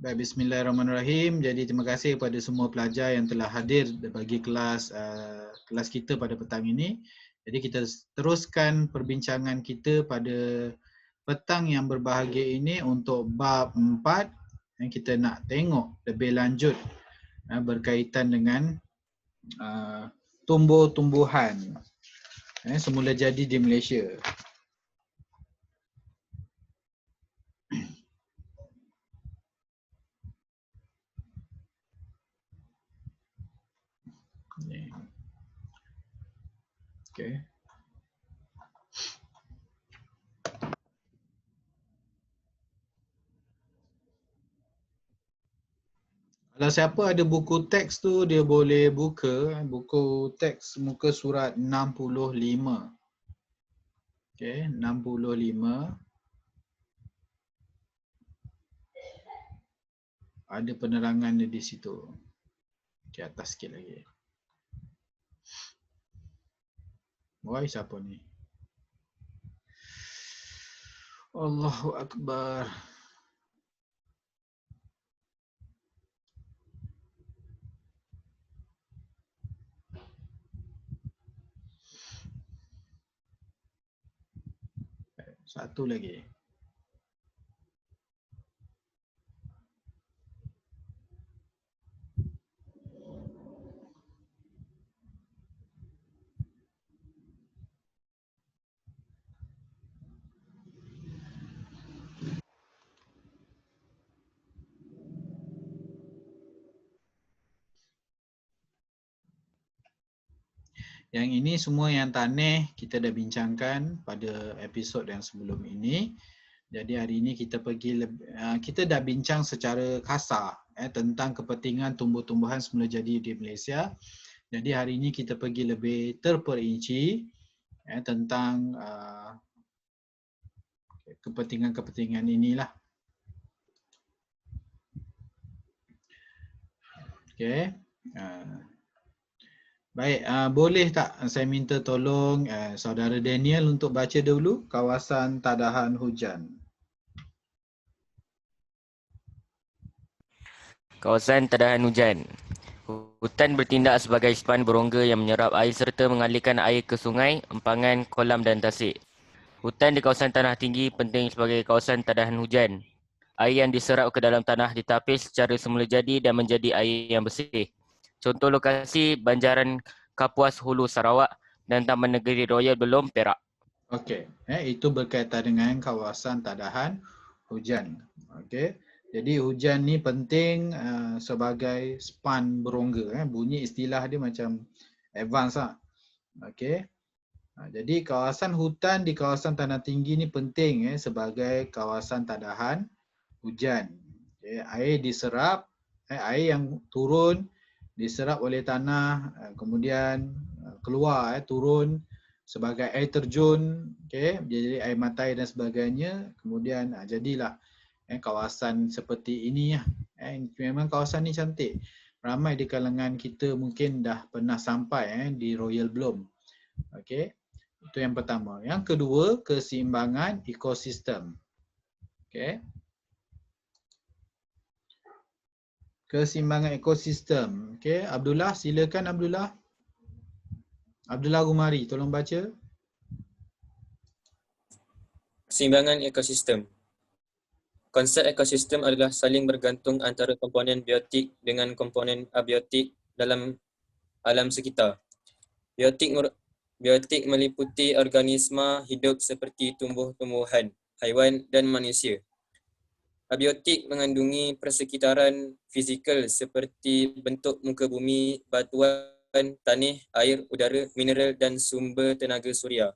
Baik, bismillahirrahmanirrahim. Jadi terima kasih kepada semua pelajar yang telah hadir bagi kelas kita pada petang ini. Jadi kita teruskan perbincangan kita pada petang yang berbahagia ini untuk bab 4 yang kita nak tengok lebih lanjut berkaitan dengan tumbuh-tumbuhan semula jadi di Malaysia. Okay. Kalau siapa ada buku teks tu dia boleh buka buku teks muka surat 65. Okey, 65. Ada penerangan di situ. Okey, atas sikit lagi. Wahai siapa ni? Allahu Akbar. Satu lagi. Yang ini semua yang taneh kita dah bincangkan pada episod yang sebelum ini. Jadi hari ini kita kita dah bincang secara kasar tentang kepentingan tumbuh-tumbuhan semula jadi di Malaysia. Jadi hari ini kita pergi lebih terperinci tentang kepentingan-kepentingan inilah. Okey. Baik, boleh tak saya minta tolong saudara Daniel untuk baca dulu kawasan tadahan hujan. Kawasan tadahan hujan. Hutan bertindak sebagai span berongga yang menyerap air serta mengalirkan air ke sungai, empangan, kolam dan tasik. Hutan di kawasan tanah tinggi penting sebagai kawasan tadahan hujan. Air yang diserap ke dalam tanah ditapis secara semula jadi dan menjadi air yang bersih. Contoh lokasi Banjaran Kapuas Hulu Sarawak dan Taman Negeri Royal Belum Perak. Okey, itu berkaitan dengan kawasan tadahan hujan. Okey. Jadi hujan ni penting sebagai span berongga. Bunyi istilah dia macam advance lah. Okey. Jadi kawasan hutan di kawasan tanah tinggi ni penting sebagai kawasan tadahan hujan. Okay. Air diserap, air yang turun diserap oleh tanah, kemudian keluar turun sebagai air terjun, okay. Jadi air matai dan sebagainya, kemudian jadilah kawasan seperti ini. Memang kawasan ni cantik. Ramai di kalangan kita mungkin dah pernah sampai di Royal Bloom. Okay. Itu yang pertama. Yang kedua, keseimbangan ekosistem. Okay. Keseimbangan ekosistem. Okay, Abdullah, silakan Abdullah. Abdullah Gumari, tolong baca. Keseimbangan ekosistem. Konsep ekosistem adalah saling bergantung antara komponen biotik dengan komponen abiotik dalam alam sekitar. Biotik meliputi organisma hidup seperti tumbuh-tumbuhan, haiwan dan manusia. Abiotik mengandungi persekitaran fizikal seperti bentuk muka bumi, batuan, tanah, air, udara, mineral dan sumber tenaga suria.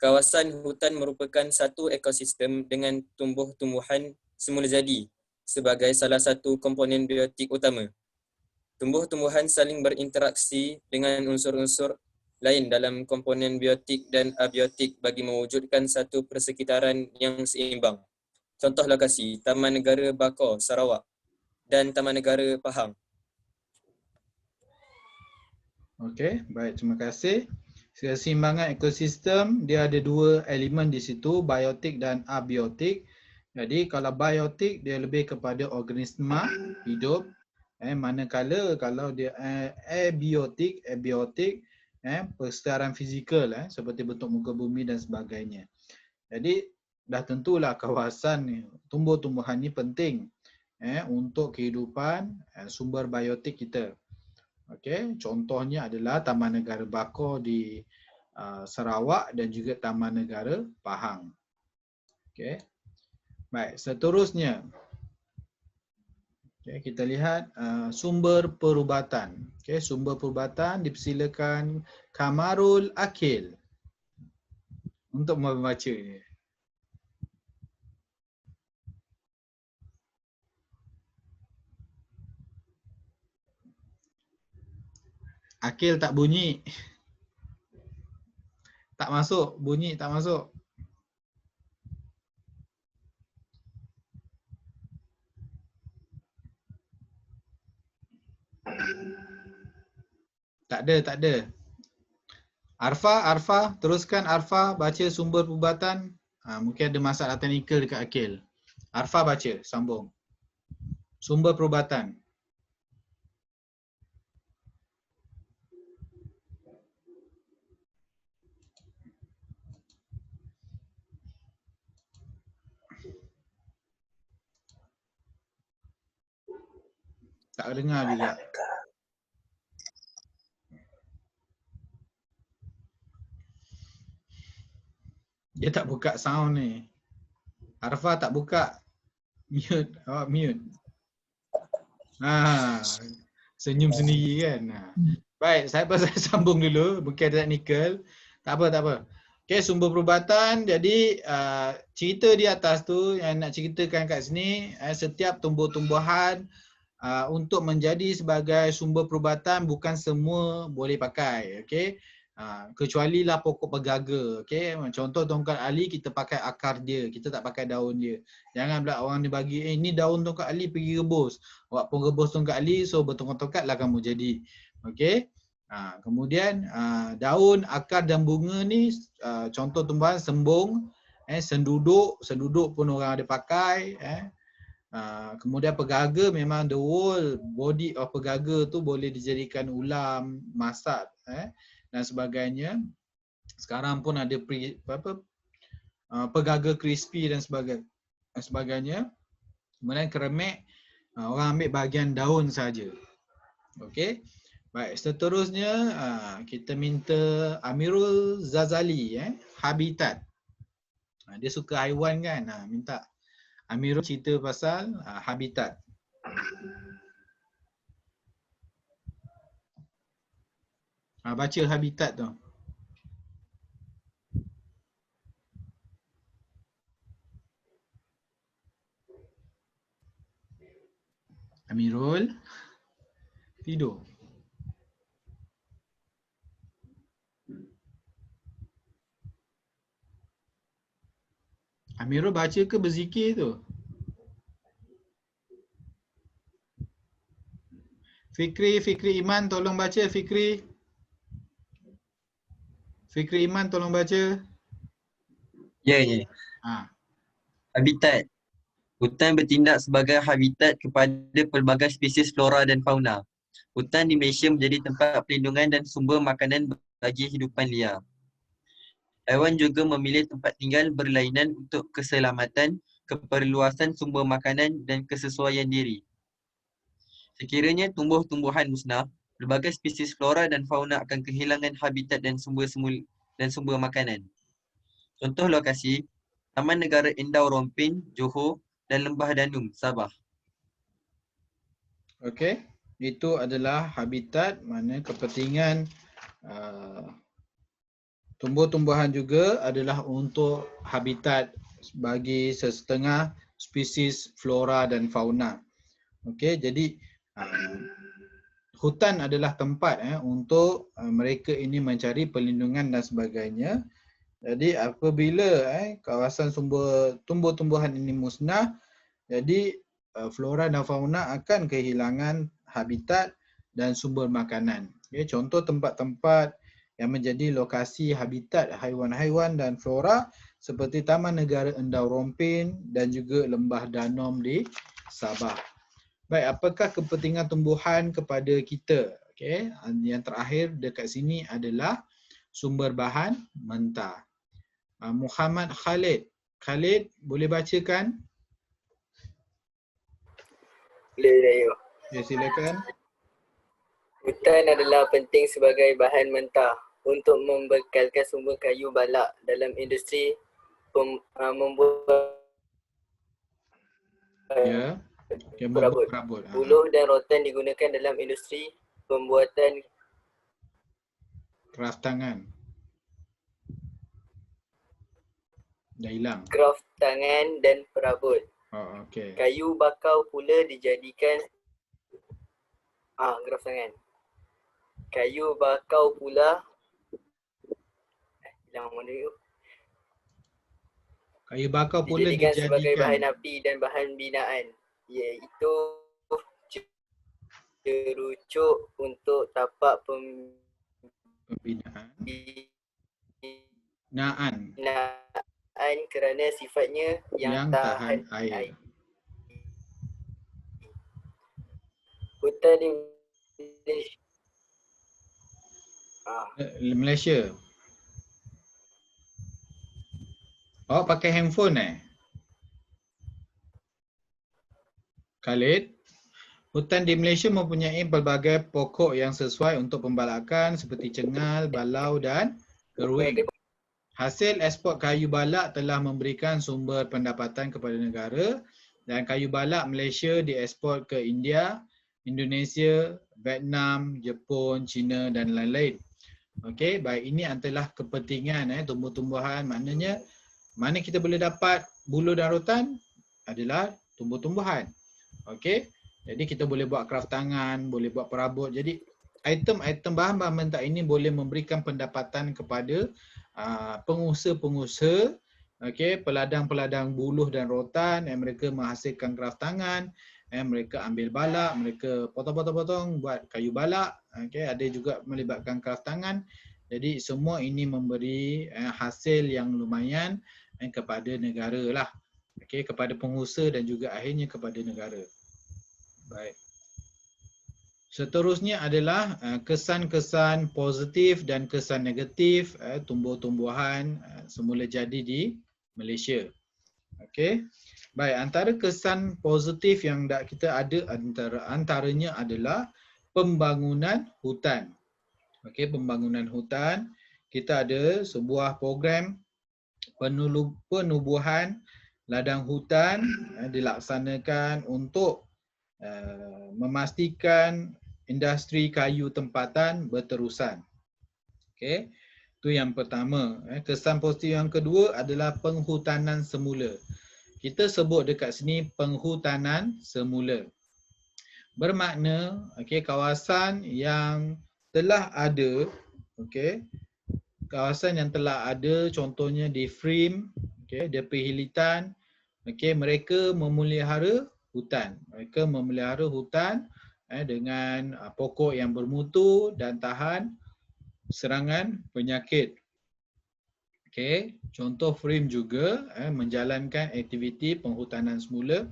Kawasan hutan merupakan satu ekosistem dengan tumbuh-tumbuhan semula jadi sebagai salah satu komponen biotik utama. Tumbuh-tumbuhan saling berinteraksi dengan unsur-unsur lain dalam komponen biotik dan abiotik bagi mewujudkan satu persekitaran yang seimbang. Contoh lokasi, Taman Negara Bakor, Sarawak dan Taman Negara Pahang. Okey, baik, terima kasih. Keseimbangan ekosistem, dia ada dua elemen di situ, biotik dan abiotik. Jadi kalau biotik dia lebih kepada organisma hidup, manakala kalau dia abiotik persekitaran fizikal seperti bentuk muka bumi dan sebagainya. Jadi dah tentulah kawasan ni, tumbuh-tumbuhan ni penting untuk kehidupan sumber biotik kita. Okey, contohnya adalah Taman Negara Bakor di Sarawak dan juga Taman Negara Pahang. Okey. Baik, seterusnya kita lihat sumber perubatan. Sumber perubatan dipersilakan Kamarul Akil untuk membaca ini. Akil tak bunyi. Tak masuk, bunyi tak masuk. Tak ada. Arfa, teruskan Arfa baca sumber perubatan. Mungkin ada masalah teknikal dekat Akil. Arfa baca, sambung. Sumber perubatan. Tak dengar juga. Dia tak buka sound ni. Arfa tak buka. Mute, awak mute. Senyum sendiri kan. Baik, saya sambung dulu. Mungkin ada teknikal. Tak apa. Okey, sumber perubatan. Jadi cerita di atas tu yang nak ceritakan kat sini, setiap tumbuh-tumbuhan untuk menjadi sebagai sumber perubatan bukan semua boleh pakai. Okey. Kecuali lah pokok pegaga. Okey, contoh tongkat ali kita pakai akar dia, kita tak pakai daun dia. Jangan pula orang ni bagi ni daun tongkat ali pergi rebus. Awak pun rebus tongkat ali so bertongkat-tongkat lah kamu jadi. Okey. Kemudian daun, akar dan bunga ni contoh tumbuhan sembung, senduduk pun orang ada pakai. Kemudian pegaga memang the whole body of pegaga tu boleh dijadikan ulam, masak dan sebagainya. Sekarang pun ada pegaga crispy dan sebagainya. Kemudian keremek orang ambil bahagian daun saja. Okey. Baik, seterusnya kita minta Amirul Zazali habitat. Dia suka haiwan kan? Minta Amirul cerita pasal habitat. Baca habitat tu. Amirul tidur. Amirul baca ke berzikir tu? Fikri Iman tolong baca Fikri. Fikri Iman tolong baca. Ya. Habitat. Hutan bertindak sebagai habitat kepada pelbagai spesies flora dan fauna. Hutan di Malaysia menjadi tempat perlindungan dan sumber makanan bagi hidupan liar. Haiwan juga memilih tempat tinggal berlainan untuk keselamatan, keperluasan sumber makanan dan kesesuaian diri. Sekiranya tumbuh-tumbuhan musnah, pelbagai spesies flora dan fauna akan kehilangan habitat dan sumber makanan. Contoh lokasi, Taman Negara Endau Rompin, Johor dan Lembah Danum, Sabah. Okey, itu adalah habitat, mana kepentingan tumbuh-tumbuhan juga adalah untuk habitat bagi sesetengah spesies flora dan fauna. Okey, jadi hutan adalah tempat untuk mereka ini mencari perlindungan dan sebagainya. Jadi apabila kawasan sumber tumbuh-tumbuhan ini musnah, jadi flora dan fauna akan kehilangan habitat dan sumber makanan. Okay, contoh tempat-tempat yang menjadi lokasi habitat haiwan-haiwan dan flora seperti Taman Negara Endau Rompin dan juga Lembah Danom di Sabah. Baik, apakah kepentingan tumbuhan kepada kita? Okey, yang terakhir dekat sini adalah sumber bahan mentah. Muhammad Khalid. Khalid, boleh bacakan? Boleh Dayo. Ya, silakan. Hutan adalah penting sebagai bahan mentah untuk membekalkan sumber kayu balak dalam industri membuat Ya. Yang perabot. membuat perabot. Buluh dan rotan digunakan dalam industri pembuatan Kraft tangan. Dah hilang. kraft tangan dan perabot. Oh, okey. Kayu bakau pula dijadikan kraft tangan. Kayu bakau pula hilang mana tu? Kayu bakau pula Dijadikan sebagai bahan dijadikan api dan bahan binaan, iaitu cerucuk untuk tapak pembinaan. pembinaan Naan kerana sifatnya yang tahan air. Hutan di Malaysia. Oh, pakai handphone Khalid? Hutan di Malaysia mempunyai pelbagai pokok yang sesuai untuk pembalakan seperti cengal, balau dan keruing. Hasil ekspor kayu balak telah memberikan sumber pendapatan kepada negara dan kayu balak Malaysia diekspor ke India, Indonesia, Vietnam, Jepun, China dan lain-lain. Okey, baik, ini adalah kepentingan tumbuh-tumbuhan, maknanya mana kita boleh dapat buluh dan rotan adalah tumbuh-tumbuhan. Okey. Jadi kita boleh buat kraft tangan, boleh buat perabot. Jadi item-item bahan-bahan mentah ini boleh memberikan pendapatan kepada pengusaha-pengusaha, okey, peladang-peladang buluh dan rotan yang mereka menghasilkan kraft tangan, mereka ambil balak, mereka potong-potong-potong buat kayu balak, okey, ada juga melibatkan kraft tangan. Jadi semua ini memberi hasil yang lumayan kepada negara lah. Okey, kepada pengusaha dan juga akhirnya kepada negara. Baik. Seterusnya adalah kesan-kesan positif dan kesan negatif tumbuh-tumbuhan semula jadi di Malaysia. Okey. Baik, antara kesan positif yang kita ada antaranya adalah pembangunan hutan. Okey, pembangunan hutan. Kita ada sebuah program penubuhan ladang hutan dilaksanakan untuk memastikan industri kayu tempatan berterusan. Okey, itu yang pertama. Kesan positif yang kedua adalah penghutanan semula. Kita sebut dekat sini penghutanan semula. Bermakna kawasan yang telah ada, kawasan yang telah ada contohnya di Frim, DP Hilitan, mereka memelihara hutan. Mereka memelihara hutan dengan pokok yang bermutu dan tahan serangan penyakit. Contoh Frim juga menjalankan aktiviti penghutanan semula.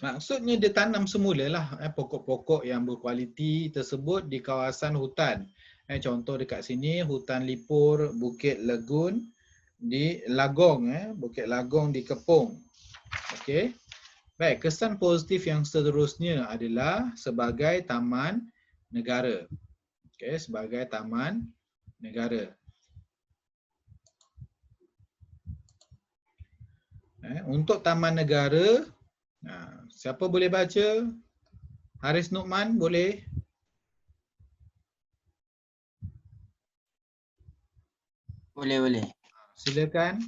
Maksudnya dia tanam semulalah pokok-pokok yang berkualiti tersebut di kawasan hutan. Contoh dekat sini hutan lipur Bukit Legun di Lagong, Bukit Lagong di Kepong. Okey. Baik, kesan positif yang seterusnya adalah sebagai taman negara. Okey, sebagai taman negara. Untuk taman negara, siapa boleh baca? Haris Nukman boleh? Boleh. Silakan.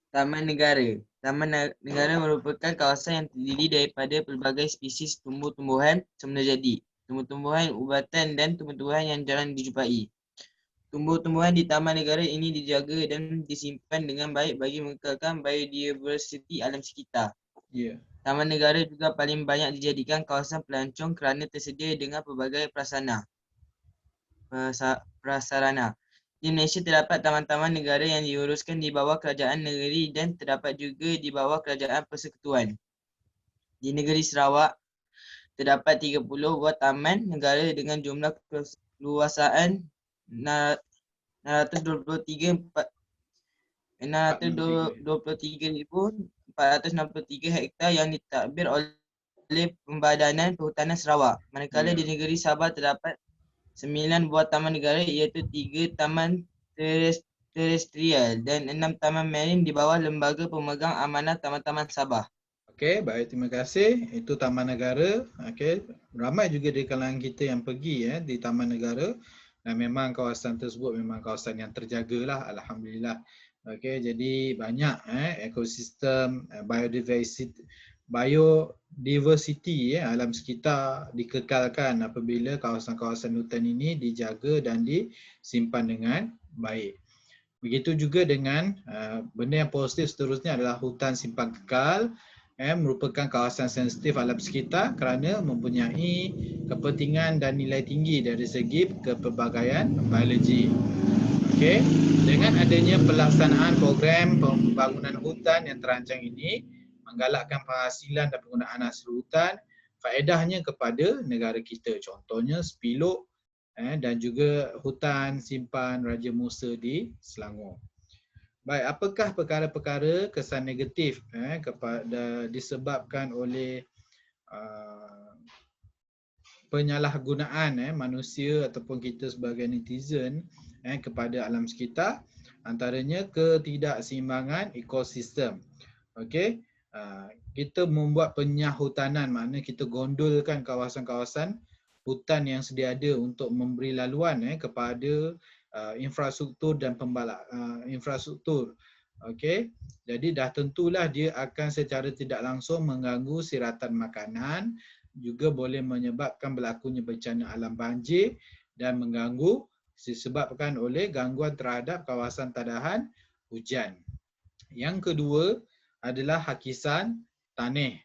Taman negara. Taman negara merupakan kawasan yang terdiri daripada pelbagai spesies tumbuh-tumbuhan semula jadi, tumbuh-tumbuhan ubatan dan tumbuh-tumbuhan yang jarang dijumpai. Tumbuh-tumbuhan di taman negara ini dijaga dan disimpan dengan baik bagi mengekalkan biodiversiti alam sekitar. Taman negara juga paling banyak dijadikan kawasan pelancong kerana tersedia dengan pelbagai prasarana Di Malaysia terdapat taman-taman negara yang diuruskan di bawah kerajaan negeri dan terdapat juga di bawah kerajaan persekutuan. Di negeri Sarawak, terdapat 30 buah taman negara dengan jumlah keluasaan 623,463 hektar yang ditadbir oleh Pembadanan Perhutanan Sarawak. Manakala di negeri Sabah terdapat 9 buah taman negara iaitu 3 taman terestrial dan 6 taman marin di bawah Lembaga Pemegang Amanah Taman-Taman Sabah. Okey, baik, terima kasih. Itu taman negara. Okey, ramai juga di kalangan kita yang pergi di taman negara dan memang kawasan tersebut memang kawasan yang terjagalah, alhamdulillah. Okey, jadi banyak ekosistem biodiversity alam sekitar dikekalkan apabila kawasan-kawasan hutan ini dijaga dan disimpan dengan baik. Begitu juga dengan benda yang positif seterusnya adalah hutan simpan kekal merupakan kawasan sensitif alam sekitar kerana mempunyai kepentingan dan nilai tinggi dari segi kepelbagaian biologi. Okey, dengan adanya pelaksanaan program pembangunan hutan yang terancang ini menggalakkan penghasilan dan penggunaan hasil hutan, faedahnya kepada negara kita. Contohnya Sepilok dan juga hutan simpan Raja Musa di Selangor. Baik, apakah perkara-perkara kesan negatif kepada disebabkan oleh penyalahgunaan manusia ataupun kita sebagai netizen kepada alam sekitar? Antaranya ketidakseimbangan ekosistem. Okey, kita membuat penyahutanan, maknanya kita gondolkan kawasan-kawasan hutan yang sedia ada untuk memberi laluan kepada infrastruktur dan infrastruktur. Okey, jadi dah tentulah dia akan secara tidak langsung mengganggu siratan makanan, juga boleh menyebabkan berlakunya bencana alam banjir dan mengganggu disebabkan oleh gangguan terhadap kawasan tadahan hujan. Yang kedua adalah hakisan tanah.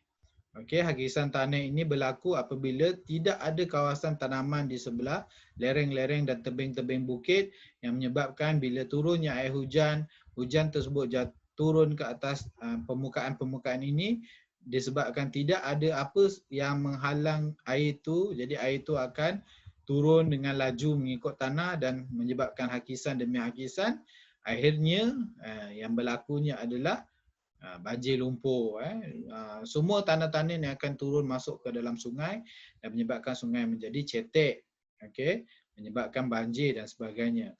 Okey, hakisan tanah ini berlaku apabila tidak ada kawasan tanaman di sebelah lereng-lereng dan tebing-tebing bukit yang menyebabkan bila turunnya air hujan, hujan tersebut turun ke atas permukaan ini disebabkan tidak ada apa yang menghalang air itu, jadi air itu akan turun dengan laju mengikut tanah dan menyebabkan hakisan demi hakisan. Akhirnya yang berlakunya adalah banjir lumpur. Semua tanah-tanah yang akan turun masuk ke dalam sungai dan menyebabkan sungai menjadi cetek, okey, menyebabkan banjir dan sebagainya.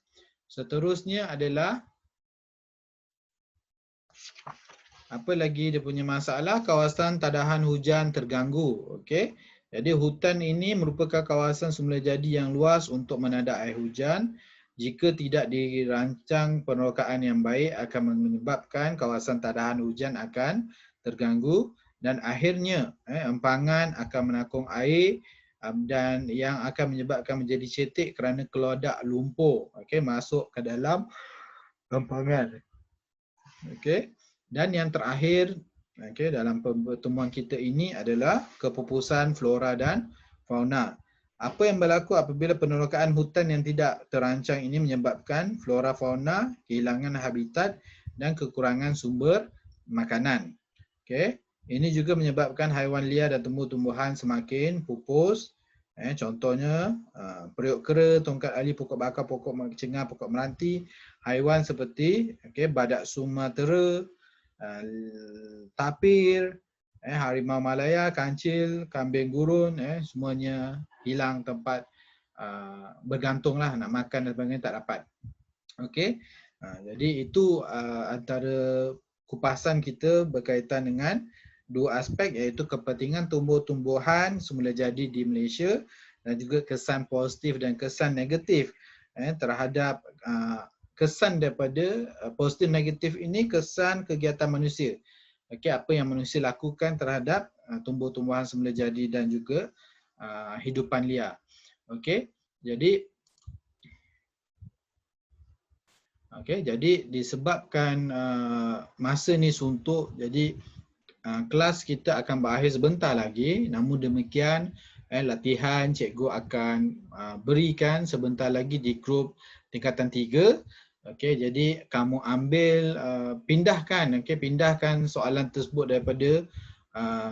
Seterusnya adalah apa lagi dia punya masalah? Kawasan tadahan hujan terganggu. Okey, jadi hutan ini merupakan kawasan semula jadi yang luas untuk menadak air hujan. Jika tidak dirancang penerokaan yang baik akan menyebabkan kawasan tadahan hujan akan terganggu dan akhirnya empangan akan menakung air dan yang akan menyebabkan menjadi cetek kerana kelodak lumpur masuk ke dalam empangan. Okey. Dan yang terakhir dalam pertemuan kita ini adalah kepupusan flora dan fauna. Apa yang berlaku apabila penerokaan hutan yang tidak terancang ini menyebabkan flora fauna kehilangan habitat dan kekurangan sumber makanan. Okey, ini juga menyebabkan haiwan liar dan tumbuh-tumbuhan semakin pupus. Contohnya periuk kera, tongkat ali, pokok bakar, pokok cengar, pokok meranti, haiwan seperti badak Sumatera, tapir, harimau Malaya, kancil, kambing gurun, semuanya hilang tempat bergantunglah, nak makan dan sebagainya tak dapat. Okey, jadi itu antara kupasan kita berkaitan dengan dua aspek, iaitu kepentingan tumbuh-tumbuhan semula jadi di Malaysia dan juga kesan positif dan kesan negatif terhadap kesan daripada positif negatif ini kesan kegiatan manusia. Okey, apa yang manusia lakukan terhadap tumbuh-tumbuhan semula jadi dan juga hidupan liar. Okey, jadi disebabkan masa ni suntuk, jadi kelas kita akan berakhir sebentar lagi. Namun demikian latihan cikgu akan berikan sebentar lagi di grup tingkatan 3. Okey, jadi kamu ambil pindahkan soalan tersebut daripada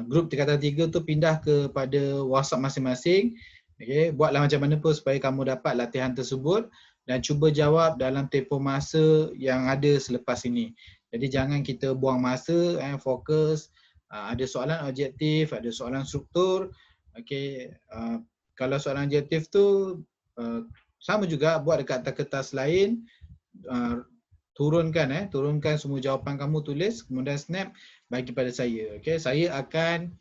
grup tingkatan 3 tu pindah kepada WhatsApp masing-masing. Okey, buatlah macam mana pun supaya kamu dapat latihan tersebut dan cuba jawab dalam tempoh masa yang ada selepas ini. Jadi jangan kita buang masa, fokus. Ada soalan objektif, ada soalan struktur. Okey, kalau soalan objektif tu sama juga, buat dekat atas kertas lain. Turunkan semua jawapan kamu, tulis, kemudian snap bagi pada saya. Okey, saya akan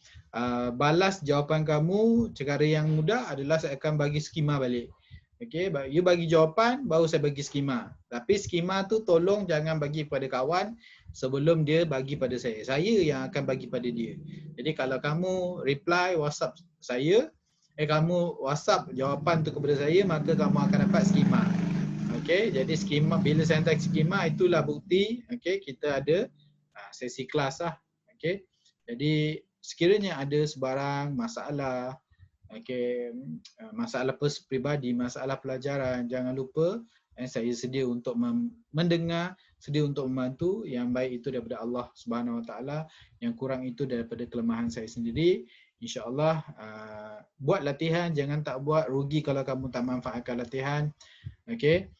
balas jawapan kamu. Cara yang mudah adalah saya akan bagi skema balik. Okey, you bagi jawapan, baru saya bagi skema. Tapi skema tu tolong jangan bagi pada kawan sebelum dia bagi pada saya. Saya yang akan bagi pada dia. Jadi kalau kamu reply WhatsApp saya, kamu WhatsApp jawapan tu kepada saya, maka kamu akan dapat skema. Okey, jadi skema, bila saya hantar skema, itulah bukti kita ada sesi kelas lah. Okey. Jadi sekiranya ada sebarang masalah, masalah peribadi, masalah pelajaran, jangan lupa saya sedia untuk mendengar, sedia untuk membantu. Yang baik itu daripada Allah Subhanahu Wa Taala, yang kurang itu daripada kelemahan saya sendiri. InsyaAllah buat latihan, jangan tak buat, rugi kalau kamu tak manfaatkan latihan. Okey.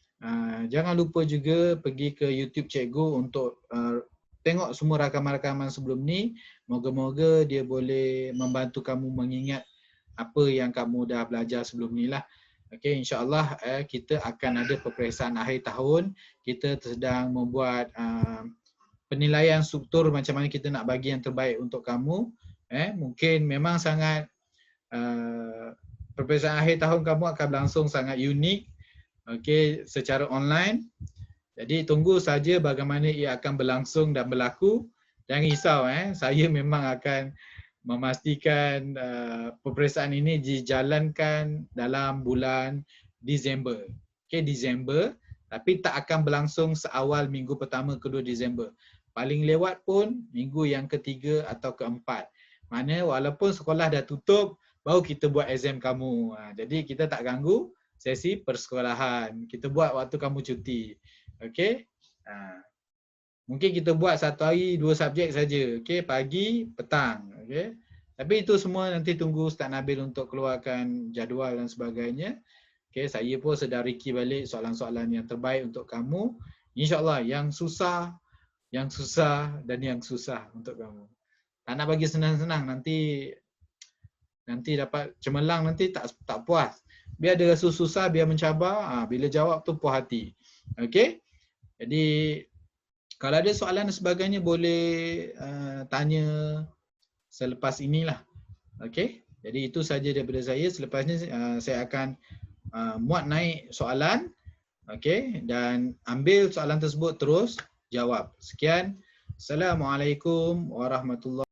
Jangan lupa juga pergi ke YouTube Cikgu untuk tengok semua rakaman-rakaman sebelum ni. Moga-moga dia boleh membantu kamu mengingat apa yang kamu dah belajar sebelum ni lah. Okey, insya-Allah kita akan ada peperiksaan akhir tahun. Kita sedang membuat penilaian struktur macam mana kita nak bagi yang terbaik untuk kamu. Mungkin memang sangat peperiksaan akhir tahun kamu akan berlangsung sangat unik. Okey, secara online. Jadi tunggu saja bagaimana ia akan berlangsung dan berlaku. Jangan risau, saya memang akan memastikan peperiksaan ini dijalankan dalam bulan Disember. Okey, Disember, tapi tak akan berlangsung seawal minggu pertama kedua Disember. Paling lewat pun minggu yang ketiga atau keempat. Mana walaupun sekolah dah tutup, baru kita buat exam kamu. Jadi kita tak ganggu sesi persekolahan. Kita buat waktu kamu cuti. Okey. Mungkin kita buat 1 hari 2 subjek saja. Okey, pagi, petang. Okey. Tapi itu semua nanti tunggu Ustaz Nabil untuk keluarkan jadual dan sebagainya. Okey, saya pun sedang riki balik soalan-soalan yang terbaik untuk kamu. InsyaAllah yang susah dan yang susah untuk kamu. Tak nak bagi senang-senang, nanti dapat cemerlang, nanti tak puas. Biar dia rasa susah, biar mencabar, bila jawab tu puas hati. Okey. Jadi kalau ada soalan dan sebagainya boleh tanya selepas inilah. Okey. Jadi itu saja daripada saya. Selepas ni saya akan muat naik soalan. Okey, dan ambil soalan tersebut terus jawab. Sekian. Assalamualaikum warahmatullahi